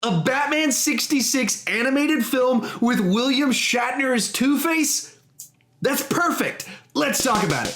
A Batman 66 animated film with William Shatner as Two-Face? That's perfect. Let's talk about it.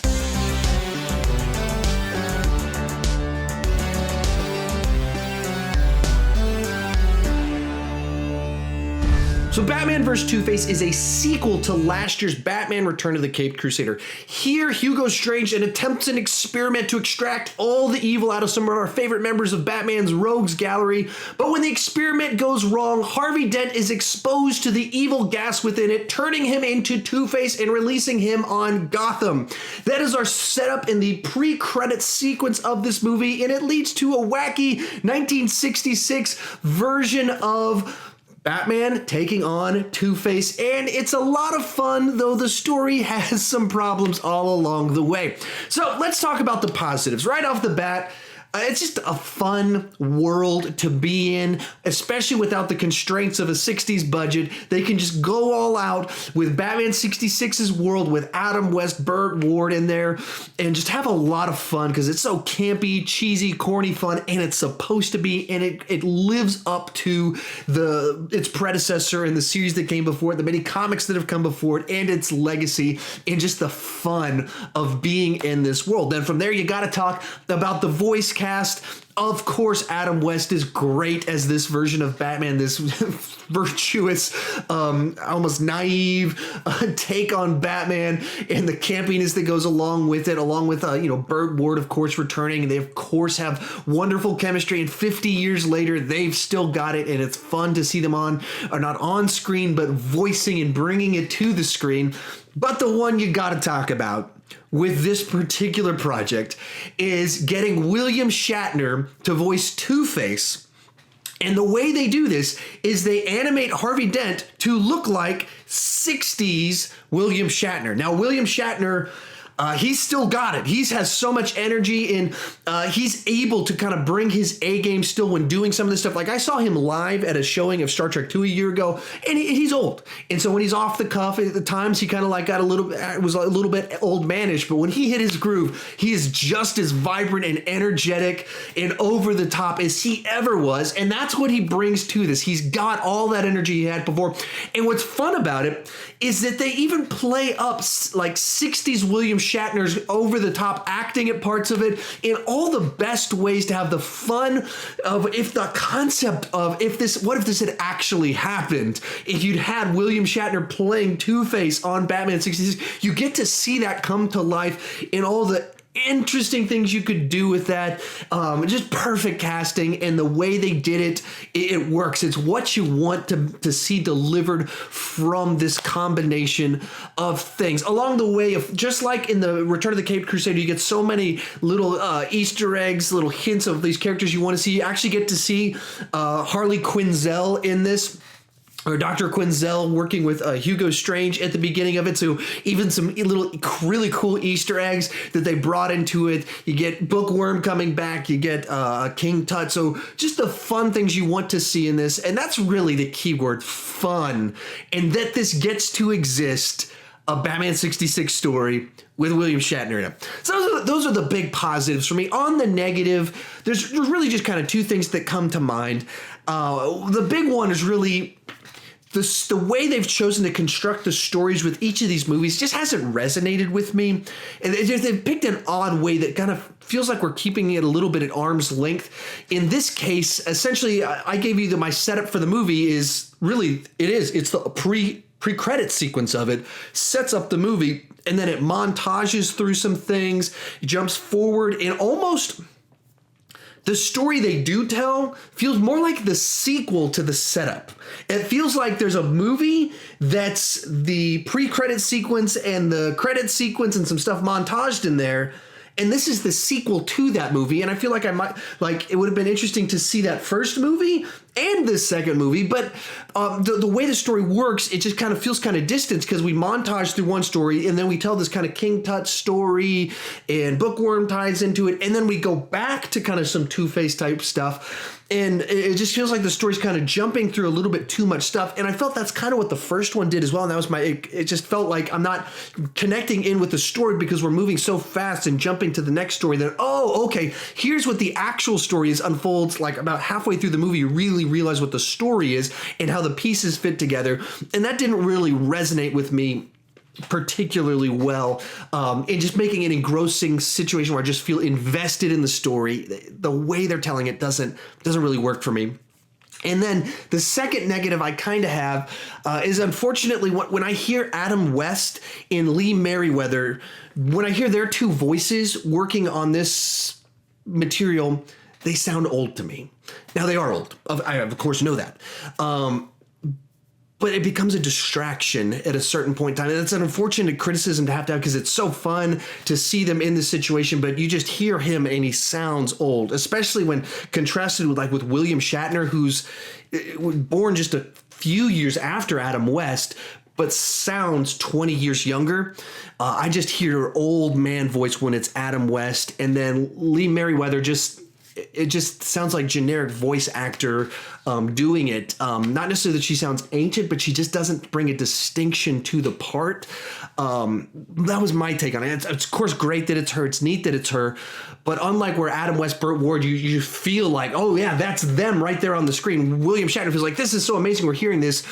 So Batman vs. Two-Face is a sequel to last year's Batman Return of the Caped Crusader. Here, Hugo Strange attempts an experiment to extract all the evil out of some of our favorite members of Batman's rogues gallery, but when the experiment goes wrong, Harvey Dent is exposed to the evil gas within it, turning him into Two-Face and releasing him on Gotham. That is our setup in the pre-credit sequence of this movie, and it leads to a wacky 1966 version of Batman taking on Two-Face, and it's a lot of fun, though the story has some problems all along the way. So let's talk about the positives. Right off the bat, it's just a fun world to be in, especially without the constraints of a 60s budget. They can just go all out with Batman 66's world with Adam West, Burt Ward in there, and just have a lot of fun because it's so campy, cheesy, corny fun, and it's supposed to be, and it lives up to its predecessor in the series that came before it, the many comics that have come before it, and its legacy, and just the fun of being in this world. Then from there, you got to talk about the voice cast. Of course, Adam West is great as this version of Batman, this virtuous, almost naive take on Batman and the campiness that goes along with it, along with, Burt Ward, of course, returning. They, of course, have wonderful chemistry, and 50 years later, they've still got it, and it's fun to see them not on screen, but voicing and bringing it to the screen. But the one you got to talk about with this particular project is getting William Shatner to voice Two-Face. And the way they do this is they animate Harvey Dent to look like 60s William Shatner. Now, William Shatner, he's still got it. He has so much energy, and he's able to kind of bring his A game still when doing some of this stuff. Like I saw him live at a showing of Star Trek II a year ago, and he's old. And so when he's off the cuff at the times, he kind of like was a little bit old manish. But when he hit his groove, he is just as vibrant and energetic and over the top as he ever was. And that's what he brings to this. He's got all that energy he had before. And what's fun about it is that they even play up like 60s William Shatner's over-the-top acting at parts of it in all the best ways to have the fun of what if this had actually happened. If you'd had William Shatner playing Two-Face on Batman 66, you get to see that come to life in all the interesting things you could do with that. Just perfect casting, and the way they did it works. It's what you want to see delivered from this combination of things. Along the way, just like in the Return of the Caped Crusader, you get so many little Easter eggs, little hints of these characters you want to see. You actually get to see Harleen Quinzel in this, or Dr. Quinzel working with Hugo Strange at the beginning of it. So even some little really cool Easter eggs that they brought into it. You get Bookworm coming back. You get King Tut. So just the fun things you want to see in this. And that's really the key word, fun. And that this gets to exist, a Batman 66 story with William Shatner in it. So those are the big positives for me. On the negative, there's really just kind of two things that come to mind. The big one is really the way they've chosen to construct the stories with each of these movies just hasn't resonated with me. And they've picked an odd way that kind of feels like we're keeping it a little bit at arm's length. In this case, essentially, I gave you my setup for the movie is really, it's the pre-credit sequence of it, sets up the movie, and then it montages through some things, jumps forward, and almost the story they do tell feels more like the sequel to the setup. It feels like there's a movie that's the pre-credit sequence and the credit sequence and some stuff montaged in there. And this is the sequel to that movie. And I feel like it would have been interesting to see that first movie and this second movie. But the way the story works, it just kind of feels kind of distant because we montage through one story and then we tell this kind of King Tut story and Bookworm ties into it. And then we go back to kind of some Two-Face type stuff. And it just feels like the story's kind of jumping through a little bit too much stuff. And I felt that's kind of what the first one did as well. And that was it just felt like I'm not connecting in with the story because we're moving so fast and jumping to the next story that, oh, okay, here's what the actual story is, unfolds like about halfway through the movie. You really realize what the story is and how the pieces fit together. And that didn't really resonate with me particularly well, and just making an engrossing situation where I just feel invested in the story. The way they're telling it doesn't really work for me. And then the second negative I kind of have is, unfortunately, when I hear Adam West and Lee Merriweather, when I hear their two voices working on this material, they sound old to me. Now, they are old. I, of course, know that. But it becomes a distraction at a certain point in time. And it's an unfortunate criticism to have because it's so fun to see them in this situation, but you just hear him and he sounds old, especially when contrasted with William Shatner, who's born just a few years after Adam West, but sounds 20 years younger. I just hear old man voice when it's Adam West, and then Lee Merriweather it just sounds like generic voice actor doing it. Not necessarily that she sounds ancient, but she just doesn't bring a distinction to the part. That was my take on it. It's of course great that it's her. It's neat that it's her. But unlike where Adam West, Burt Ward, you feel like, oh yeah, that's them right there on the screen. William Shatner feels like, this is so amazing. We're hearing this.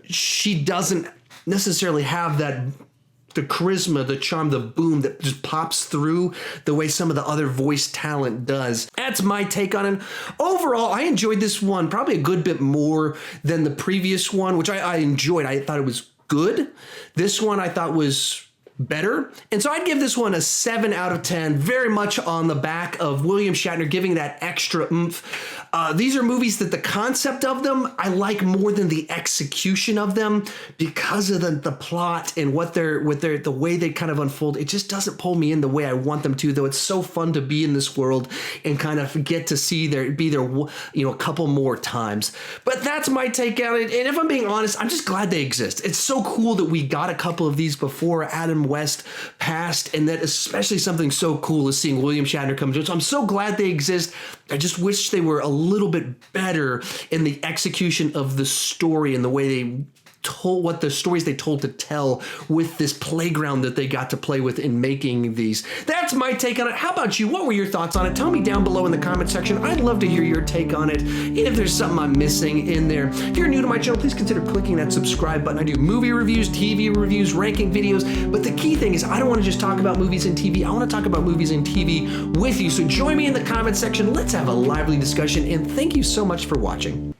She doesn't necessarily have the charisma, the charm, the boom that just pops through the way some of the other voice talent does. That's my take on it. Overall, I enjoyed this one probably a good bit more than the previous one, which I enjoyed. I thought it was good. This one I thought was better. And so I'd give this one a 7 out of 10, very much on the back of William Shatner giving that extra oomph. These are movies that the concept of them I like more than the execution of them because of the plot and the way they kind of unfold. It just doesn't pull me in the way I want them to, though it's so fun to be in this world and kind of get to be there, a couple more times. But that's my take on it. And if I'm being honest, I'm just glad they exist. It's so cool that we got a couple of these before Adam West passed, and that especially something so cool as seeing William Shatner come to. So I'm so glad they exist. I just wish they were a little bit better in the execution of the story and the way they told what the stories they told to tell with this playground that they got to play with in making these. That's my take on it. How about you? What were your thoughts on it? Tell me down below in the comment section. I'd love to hear your take on it. And if there's something I'm missing in there, if you're new to my channel, please consider clicking that subscribe button. I do movie reviews, TV reviews, ranking videos, but the key thing is I don't want to just talk about movies and TV. I want to talk about movies and TV with you. So join me in the comment section. Let's have a lively discussion, and thank you so much for watching.